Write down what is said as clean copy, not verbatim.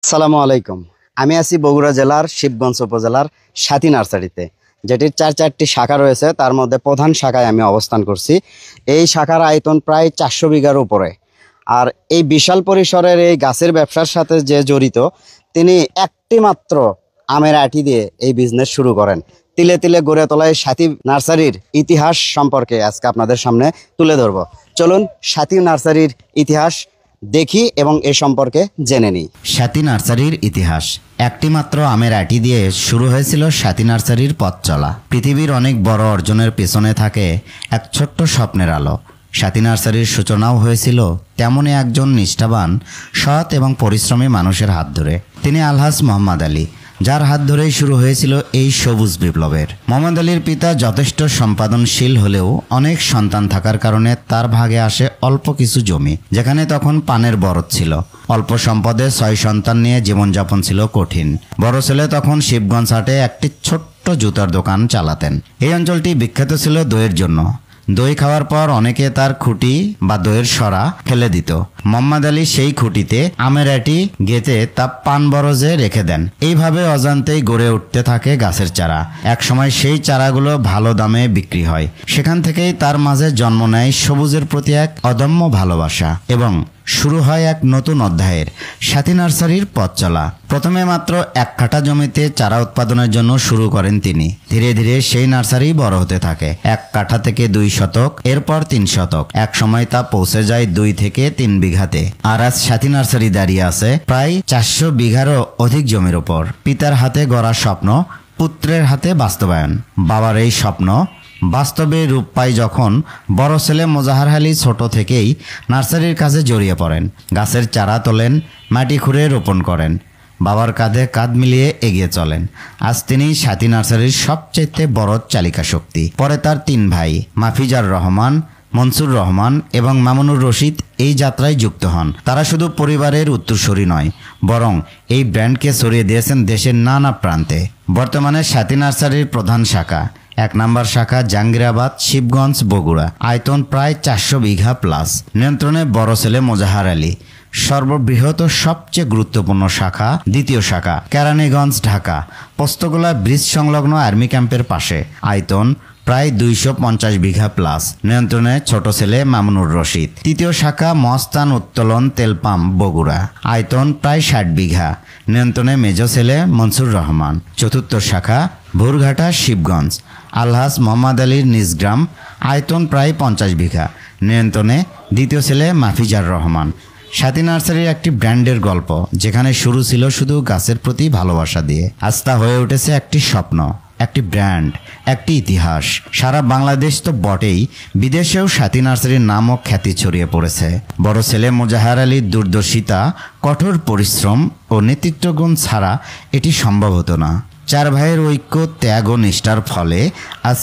আসসালামু আলাইকুম। আমি আছি বগুড়া জেলার শিবগঞ্জ উপজেলার সাথী নার্সারিতে, যেটির চারটি শাখা রয়েছে। তার মধ্যে প্রধান শাখায় আমি অবস্থান করছি। এই শাখার আয়তন প্রায় 400 বিঘার উপরে। আর এই বিশাল পরিসরের এই গাছের ব্যবসার সাথে যে জড়িত, তিনি একটি মাত্র আমের আঁটি দিয়ে এই বিজনেস শুরু করেন। তিলে তিলে গড়ে তোলা এই সাথী নার্সারির ইতিহাস সম্পর্কে আজকে আপনাদের সামনে তুলে ধরব। চলুন সাথী নার্সারির ইতিহাস দেখি এবং এ সম্পর্কে জেনে নিই। সাথী নার্সারির ইতিহাস। একটি মাত্র আমের আঁটি দিয়ে শুরু হয়েছিল সাথী নার্সারির পথ চলা। পৃথিবীর অনেক বড় অর্জনের পেছনে থাকে এক ছোট্ট স্বপ্নের আলো। সাথী নার্সারির সূচনাও হয়েছিল তেমনই একজন নিষ্ঠাবান, সৎ এবং পরিশ্রমী মানুষের হাত ধরে। তিনি আলহাজ মোহাম্মদ আলী, যার হাত ধরেই শুরু হয়েছিল এই সবুজ বিপ্লবের। মোহাম্মদ আলীর পিতা যথেষ্ট সম্পাদনশীল হলেও অনেক সন্তান থাকার কারণে তার ভাগে আসে অল্প কিছু জমি, যেখানে তখন পানের বরত ছিল। অল্প সম্পদে 6 সন্তান নিয়ে জীবনযাপন ছিল কঠিন। বড় ছেলে তখন শিবগঞ্জ হাটে একটি ছোট্ট জুতার দোকান চালাতেন। এই অঞ্চলটি বিখ্যাত ছিল দইয়ের জন্য। দই খাওয়ার পর অনেকে তার খুঁটি বা দইয়ের সরা ফেলে দিত। মোহাম্মদ আলী সেই খুঁটিতে আমের আঁটি গেঁথে তা পান বরজে রেখে দেন। এইভাবে অজান্তেই গড়ে উঠতে থাকে গাছের চারা। একসময় সেই চারাগুলো ভালো দামে বিক্রি হয়। সেখান থেকেই তার মাঝে জন্ম নেয় সবুজের প্রতি এক অদম্য ভালোবাসা এবং শুরু হয় এক নতুন অধ্যায়ের, সাথী নার্সারির পথ চলা। প্রথমে মাত্র 1 কাঠা জমিতে চারা উৎপাদনের জন্য শুরু করেন তিনি। ধীরে ধীরে সেই নার্সারি বড় হতে থাকে। 1 কাঠা থেকে 2 শতক, এরপর 3 শতক। এক সময় তা পৌঁছে যায় 2 থেকে 3 বিঘাতে। আর আজ সাথী নার্সারি দাঁড়িয়ে আছে প্রায় 400 বিঘারও অধিক জমির উপর। পিতার হাতে গড়া স্বপ্ন পুত্রের হাতে বাস্তবায়ন। বাবার এই স্বপ্ন বাস্তবে রূপ পায় যখন বড় ছেলে মোজাহার আলী ছোট থেকেই নার্সারির কাজে জড়িয়ে পড়েন। গাছের চারা তোলেন, মাটি খুঁড়ে রোপণ করেন, বাবার কাঁধে কাঁধ মিলিয়ে এগিয়ে চলেন। আজ তিনি সাথী নার্সারির সবচেয়ে বড় চালিকা শক্তি। পরে তার 3 ভাই মাফিজার রহমান, মনসুর রহমান এবং মামুনুর রশিদ এই যাত্রায় যুক্ত হন। তারা শুধু পরিবারের উত্তরসূরি নয়, বরং এই ব্র্যান্ডকে ছড়িয়ে দিয়েছেন দেশের নানা প্রান্তে। বর্তমানে সাথী নার্সারির প্রধান শাখা 1 নম্বর শাখা জাহাঙ্গীরাবাদ, শিবগঞ্জ, বগুড়া। আয়তন প্রায় 400 বিঘা প্লাস। নিয়ন্ত্রণে বড় ছেলে মোজাহার আলী। সর্ববৃহৎ সবচেয়ে গুরুত্বপূর্ণ শাখা 2য় শাখা কেরানীগঞ্জ, ঢাকা, পোস্তগোলা ব্রিজ সংলগ্ন আর্মি ক্যাম্পের পাশে। আয়তন প্রায় 250 বিঘা প্লাস। নিয়ন্ত্রণে ছোট ছেলে মামুনুর রশিদ। 3য় শাখা মস্তান উত্তোলন তেল পাম্প, বগুড়া। আয়তন প্রায় 60 বিঘা। নিয়ন্ত্রণে মেজ ছেলে মনসুর রহমান। 4র্থ শাখা ভোরঘাটা, শিবগঞ্জ, আলহাজ মোহাম্মদ আলীর নিজ গ্রাম। আয়তন প্রায় 50 বিঘা। নিয়ন্ত্রণে 2য় ছেলে মাফিজার রহমান। সাথী নার্সারির একটি ব্র্যান্ডের গল্প, যেখানে শুরু ছিল শুধু গাছের প্রতি ভালোবাসা দিয়ে, আজ তা হয়ে উঠেছে একটি স্বপ্ন, একটি ব্র্যান্ড, একটি ইতিহাস। সারা বাংলাদেশ তো বটেই, বিদেশেও সাথী নার্সারির নাম ও খ্যাতি ছড়িয়ে পড়েছে। বড় ছেলে মোজাহার আলীর দূরদর্শিতা, কঠোর পরিশ্রম ও নেতৃত্বগুণ ছাড়া এটি সম্ভব হতো না। 4 ভাইয়ের ঐক্য, ত্যাগ ও নিষ্ঠার ফলে আজ